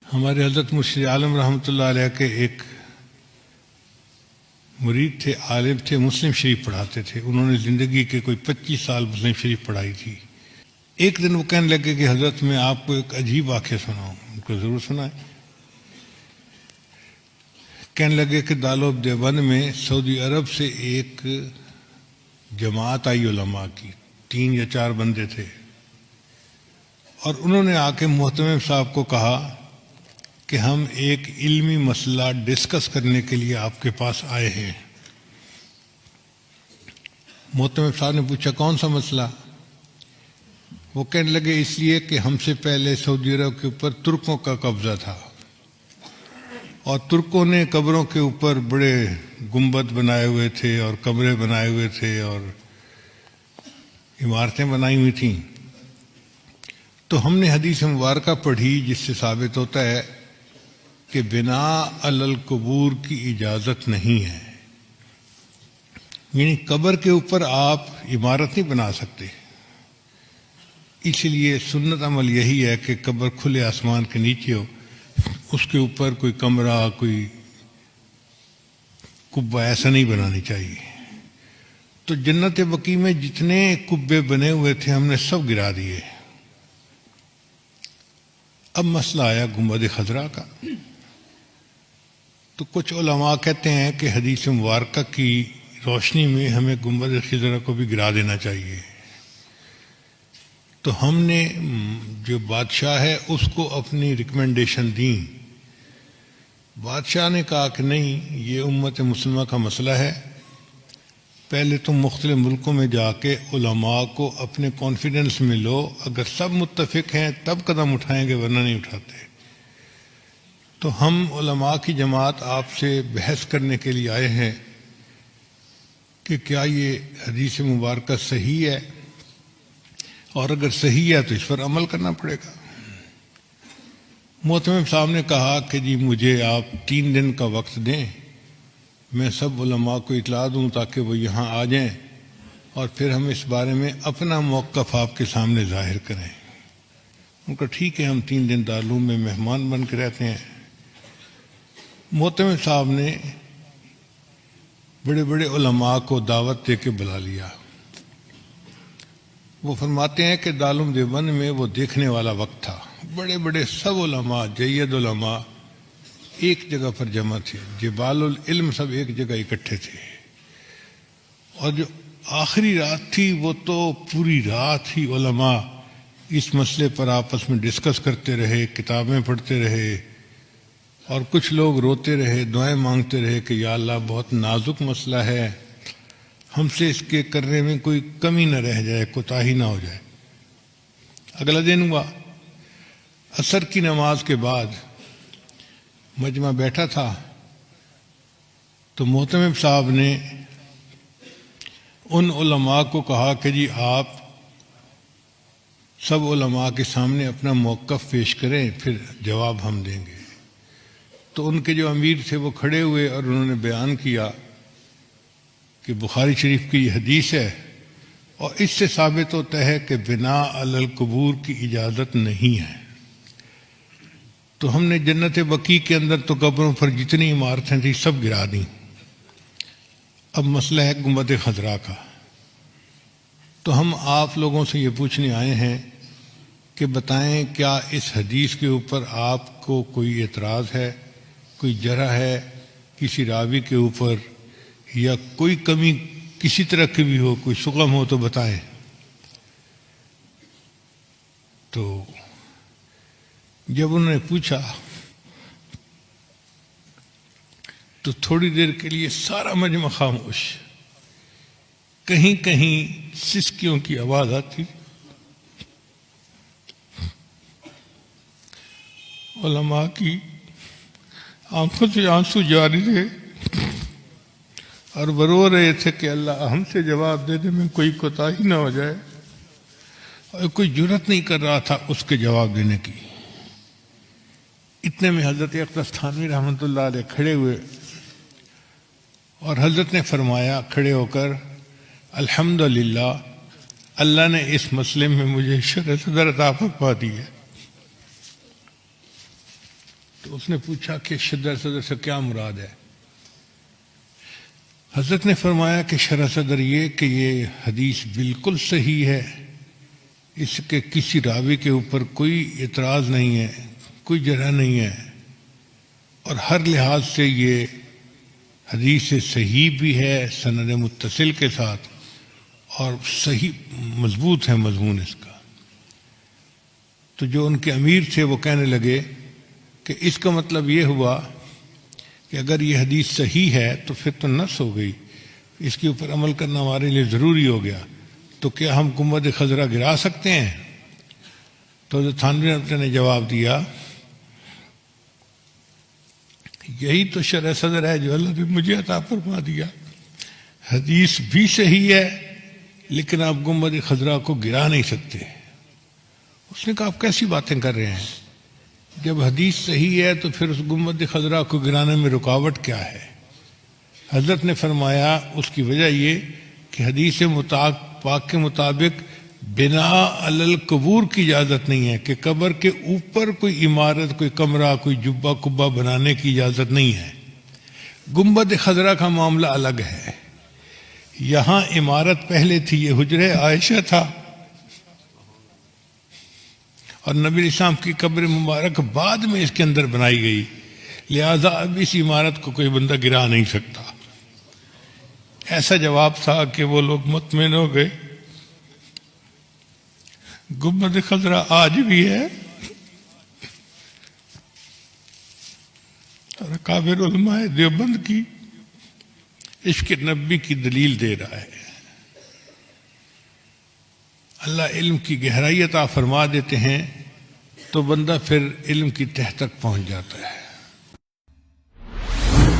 ہمارے حضرت مرشد عالم رحمۃ اللہ علیہ کے ایک مرید تھے، عالم تھے، مسلم شریف پڑھاتے تھے. انہوں نے زندگی کے کوئی 25 سال مسلم شریف پڑھائی تھی. ایک دن وہ کہنے لگے کہ حضرت میں آپ کو ایک عجیب واقعہ سناؤں. ان کو ضرور سنائیں. کہنے لگے کہ دارالعلوم دیوبند میں سعودی عرب سے ایک جماعت آئی علماء کی، 3 یا 4 بندے تھے، اور انہوں نے آ کے محتمم صاحب کو کہا کہ ہم ایک علمی مسئلہ ڈسکس کرنے کے لیے آپ کے پاس آئے ہیں. محتمم صاحب نے پوچھا کون سا مسئلہ؟ وہ کہنے لگے اس لیے کہ ہم سے پہلے سعودی عرب کے اوپر ترکوں کا قبضہ تھا، اور ترکوں نے قبروں کے اوپر بڑے گنبد بنائے ہوئے تھے اور کمرے بنائے ہوئے تھے اور عمارتیں بنائی ہوئی تھیں. تو ہم نے حدیث مبارکہ پڑھی جس سے ثابت ہوتا ہے کہ بنا علی القبور کی اجازت نہیں ہے. یعنی قبر کے اوپر آپ عمارت نہیں بنا سکتے. اس لیے سنت عمل یہی ہے کہ قبر کھلے آسمان کے نیچے ہو، اس کے اوپر کوئی کمرہ، کوئی قبہ ایسا نہیں بنانی چاہیے. تو جنت بقیع میں جتنے قبے بنے ہوئے تھے ہم نے سب گرا دیے. اب مسئلہ آیا گنبد خضرا کا. تو کچھ علماء کہتے ہیں کہ حدیث مبارکہ کی روشنی میں ہمیں گنبد خضرا کو بھی گرا دینا چاہیے. تو ہم نے جو بادشاہ ہے اس کو اپنی ریکمنڈیشن دیں. بادشاہ نے کہا کہ نہیں، یہ امت مسلمہ کا مسئلہ ہے، پہلے تم مختلف ملکوں میں جا کے علماء کو اپنے کانفیڈنس میں لو، اگر سب متفق ہیں تب قدم اٹھائیں گے ورنہ نہیں اٹھاتے. تو ہم علماء کی جماعت آپ سے بحث کرنے کے لیے آئے ہیں کہ کیا یہ حدیث مبارکہ صحیح ہے، اور اگر صحیح ہے تو اس پر عمل کرنا پڑے گا. محتمم صاحب نے کہا کہ جی مجھے آپ 3 دن کا وقت دیں، میں سب علماء کو اطلاع دوں تاکہ وہ یہاں آ جائیں، اور پھر ہم اس بارے میں اپنا موقف آپ کے سامنے ظاہر کریں. ان کا ٹھیک ہے، ہم 3 دن دارالعلوم میں مہمان بن کے رہتے ہیں. محتمم صاحب نے بڑے بڑے علماء کو دعوت دے کے بلا لیا. وہ فرماتے ہیں کہ دارالعلوم دیوبند میں وہ دیکھنے والا وقت تھا. بڑے بڑے سب علماء، جید علماء ایک جگہ پر جمع تھے، جبال العلم سب ایک جگہ اکٹھے تھے. اور جو آخری رات تھی وہ تو پوری رات ہی علماء اس مسئلے پر آپس میں ڈسکس کرتے رہے، کتابیں پڑھتے رہے، اور کچھ لوگ روتے رہے، دعائیں مانگتے رہے کہ یا اللہ بہت نازک مسئلہ ہے، ہم سے اس کے کرنے میں کوئی کمی نہ رہ جائے، کوتاہی نہ ہو جائے. اگلا دن ہوا، عصر کی نماز کے بعد مجمع بیٹھا تھا، تو محتمم صاحب نے ان علماء کو کہا کہ جی آپ سب علماء کے سامنے اپنا موقف پیش کریں، پھر جواب ہم دیں گے. تو ان کے جو امیر تھے وہ کھڑے ہوئے اور انہوں نے بیان کیا کہ بخاری شریف کی یہ حدیث ہے، اور اس سے ثابت ہوتا ہے کہ بنا علی القبور کی اجازت نہیں ہے. تو ہم نے جنت بقیع کے اندر تو قبروں پر جتنی عمارتیں تھیں سب گرا دیں. اب مسئلہ ہے گنبد خضرا کا. تو ہم آپ لوگوں سے یہ پوچھنے آئے ہیں کہ بتائیں کیا اس حدیث کے اوپر آپ کو کوئی اعتراض ہے، کوئی جرح ہے کسی راوی کے اوپر، یا کوئی کمی کسی طرح کی بھی ہو، کوئی شغم ہو تو بتائیں. تو جب انہوں نے پوچھا تو تھوڑی دیر کے لیے سارا مجمع خاموش. کہیں کہیں سسکیوں کی آواز آتی. علماء کی آنکھوں سے آنسو جاری تھے اور وہ رو رہے تھے کہ اللہ ہم سے جواب دینے میں کوئی کوتاہی نہ ہو جائے، اور کوئی جرات نہیں کر رہا تھا اس کے جواب دینے کی. اتنے میں حضرت اقدس تھانوی رحمۃ اللہ علیہ کھڑے ہوئے، اور حضرت نے فرمایا کھڑے ہو کر الحمدللہ اللہ نے اس مسئلے میں مجھے شرح صدر عطا فرما دی ہے. تو اس نے پوچھا کہ شرح صدر سے کیا مراد ہے؟ حضرت نے فرمایا کہ شرح صدر یہ کہ یہ حدیث بالکل صحیح ہے، اس کے کسی راوی کے اوپر کوئی اعتراض نہیں ہے، کوئی جرح نہیں ہے، اور ہر لحاظ سے یہ حدیث صحیح بھی ہے سند متصل کے ساتھ، اور صحیح مضبوط ہے مضمون اس کا۔ تو جو ان کے امیر تھے وہ کہنے لگے کہ اس کا مطلب یہ ہوا کہ اگر یہ حدیث صحیح ہے تو پھر تو نص ہو گئی، اس کے اوپر عمل کرنا ہمارے لیے ضروری ہو گیا، تو کیا ہم گنبد خضرا گرا سکتے ہیں؟ تو حضرت تھانوی رحمۃ اللہ نے جواب دیا، یہی تو شرح صدر ہے جو اللہ نے مجھے عطا فرما دیا، حدیث بھی صحیح ہے لیکن آپ گنبد خضرا کو گرا نہیں سکتے۔ اس نے کہا آپ کیسی باتیں کر رہے ہیں؟ جب حدیث صحیح ہے تو پھر اس گنبد خضرا کو گرانے میں رکاوٹ کیا ہے؟ حضرت نے فرمایا اس کی وجہ یہ کہ حدیث پاک کے مطابق بنا علی القبور کی اجازت نہیں ہے، کہ قبر کے اوپر کوئی عمارت، کوئی کمرہ، کوئی جبہ کبہ بنانے کی اجازت نہیں ہے۔ گنبد خضرا کا معاملہ الگ ہے، یہاں عمارت پہلے تھی، یہ حجرہ عائشہ تھا، اور نبی اسلام کی قبر مبارک بعد میں اس کے اندر بنائی گئی، لہذا اب اس عمارت کو کوئی بندہ گرا نہیں سکتا۔ ایسا جواب تھا کہ وہ لوگ مطمئن ہو گئے۔ گنبد خضرا آج بھی ہے اور اکابر علماء دیوبند کی عشق نبی کی دلیل دے رہا ہے۔ اللہ علم کی گہرائی عطا فرما دیتے ہیں تو بندہ پھر علم کی تہ تک پہنچ جاتا ہے۔